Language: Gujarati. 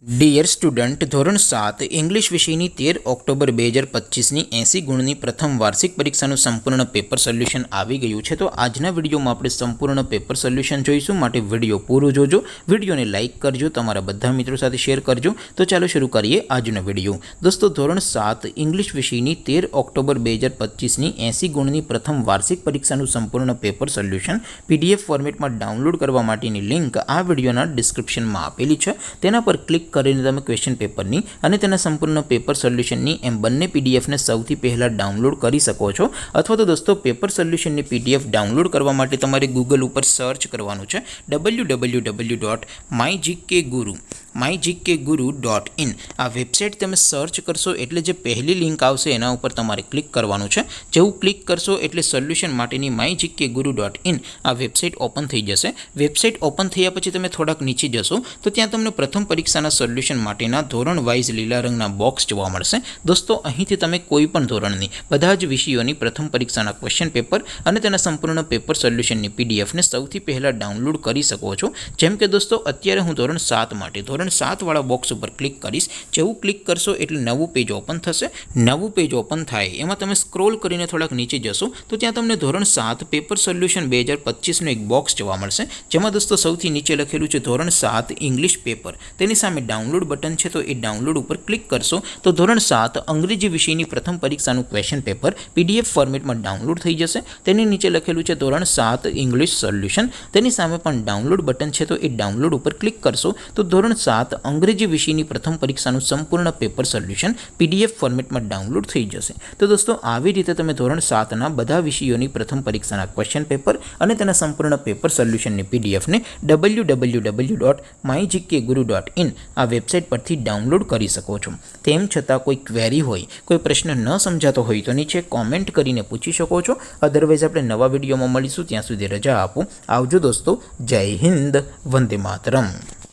ડિયર સ્ટુડન્ટ, ધોરણ 7 ઇંગ્લિશ વિષયની 13 ઓક્ટોબર 2025ની 80 ગુણની પ્રથમ વાર્ષિક પરીક્ષાનું સંપૂર્ણ પેપર સોલ્યુશન આવી ગયું છે। તો આજના વિડીયોમાં આપણે સંપૂર્ણ પેપર સોલ્યુશન જોઈશું, માટે વિડીયો પૂરો જોજો, વિડીયોને લાઇક કરજો, તમારા બધા મિત્રો સાથે શેર કરજો। તો ચાલો શરૂ કરીએ આજનો વિડીયો। દોસ્તો, ધોરણ 7 ઇંગ્લિશ વિષયની 13 ઓક્ટોબર 2025ની 80 ગુણની પ્રથમ વાર્ષિક પરીક્ષાનું સંપૂર્ણ પેપર સોલ્યુશન PDF ફોર્મેટમાં ડાઉનલોડ કરવા માટેની લિંક આ વિડીયોના ડિસ્ક્રિપ્શનમાં આપેલી છે। તેના પર ક્લિક કરીને તમે ક્વેશ્ચન પેપરની અને તેના સંપૂર્ણ પેપર સોલ્યુશનની એમ બંને પીડીએફને સૌથી પહેલાં ડાઉનલોડ કરી શકો છો। અથવા તો દોસ્તો, પેપર સોલ્યુશનની PDF ડાઉનલોડ કરવા માટે તમારે ગૂગલ ઉપર સર્ચ કરવાનું છે www.mygkguru.in। આ વેબસાઇટ તમે સર્ચ કરશો એટલે જે પહેલી લિંક આવશે એના ઉપર તમારે ક્લિક કરવાનું છે। જેવું ક્લિક કરશો એટલે સોલ્યુશન માટેની mygkguru.in આ વેબસાઇટ ઓપન થઈ જશે। વેબસાઇટ ઓપન થયા પછી તમે થોડાક નીચે જશો તો ત્યાં તમને પ્રથમ પરીક્ષાના સોલ્યુશન માટેના ધોરણ વાઇઝ લીલા રંગના બોક્સ જોવા મળશે। દોસ્તો, અહીંથી તમે કોઈ પણ ધોરણની બધા જ વિષયોની પ્રથમ પરીક્ષાના ક્વેશ્ચન પેપર અને તેના સંપૂર્ણ પેપર સોલ્યુશનની પીડીએફને સૌથી પહેલાં ડાઉનલોડ કરી શકો છો। જેમ કે દોસ્તો, અત્યારે હું ધોરણ 7 માટે ધોરણ 7 વાળા બોક્સ ઉપર ક્લિક કરીશ। જેવું ક્લિક કરશો એટલે નવું પેજ ઓપન થશે। નવું પેજ ઓપન થાય એમાં તમે સ્ક્રોલ કરીને થોડાક નીચે જશો તો ત્યાં તમને ધોરણ 7 પેપર સોલ્યુશન 2025નું એક બોક્સ જોવા મળશે, જેમાં દોસ્તો સૌથી નીચે લખેલું છે ધોરણ 7 ઇંગ્લિશ પેપર। તેની સામે ડાઉનલોડ બટન છે, તો એ ડાઉનલોડ ઉપર ક્લિક કરશો તો ધોરણ 7 અંગ્રેજી વિષયની પ્રથમ પરીક્ષાનું ક્વેશ્ચન પેપર PDF ફોર્મેટમાં ડાઉનલોડ થઈ જશે। તેની નીચે લખેલું છે ધોરણ 7 ઇંગ્લિશ સોલ્યુશન। તેની સામે પણ ડાઉનલોડ બટન છે, તો એ ડાઉનલોડ ઉપર ક્લિક કરશો તો ધોરણ 7 અંગ્રેજી વિષયની પ્રથમ પરીક્ષાનું સંપૂર્ણ પેપર સોલ્યુશન PDF ફોર્મેટમાં ડાઉનલોડ થઈ જશે। તો દોસ્તો, આવી રીતે તમે ધોરણ 7ના બધા વિષયોની પ્રથમ પરીક્ષાના ક્વેશ્ચન પેપર અને તેના સંપૂર્ણ પેપર સોલ્યુશનની PDFને www.mygkguru.in આ વેબસાઇટ પરથી ડાઉનલોડ કરી શકો છો। તેમ છતાં કોઈ ક્વેરી હોય, કોઈ પ્રશ્ન ન સમજાતો હોય તો નીચે કોમેન્ટ કરીને પૂછી શકો છો। અધરવાઇઝ આપણે નવા વિડીયોમાં મળીશું, ત્યાં સુધી રજા આપો। આવજો દોસ્તો, જય હિન્દ, વંદે માતરમ।